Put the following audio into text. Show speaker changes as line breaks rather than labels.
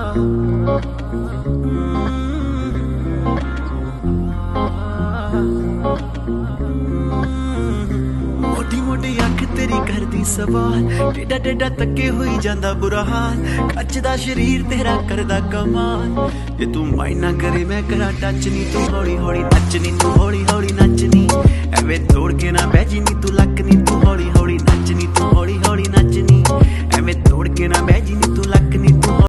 मोटी मोटी अख तेरी करदी सवाल, टेढ़ा टेढ़ा तके हुई जांदा बुरा हाल, कचदा शरीर तेरा करदा कमाल। जे तू माइंड ना करे मैं करा टच नी, तू हौली हौली नचनी, तू हौली हौली नचनी, एवें तोड़ के ना बह जी नी तू।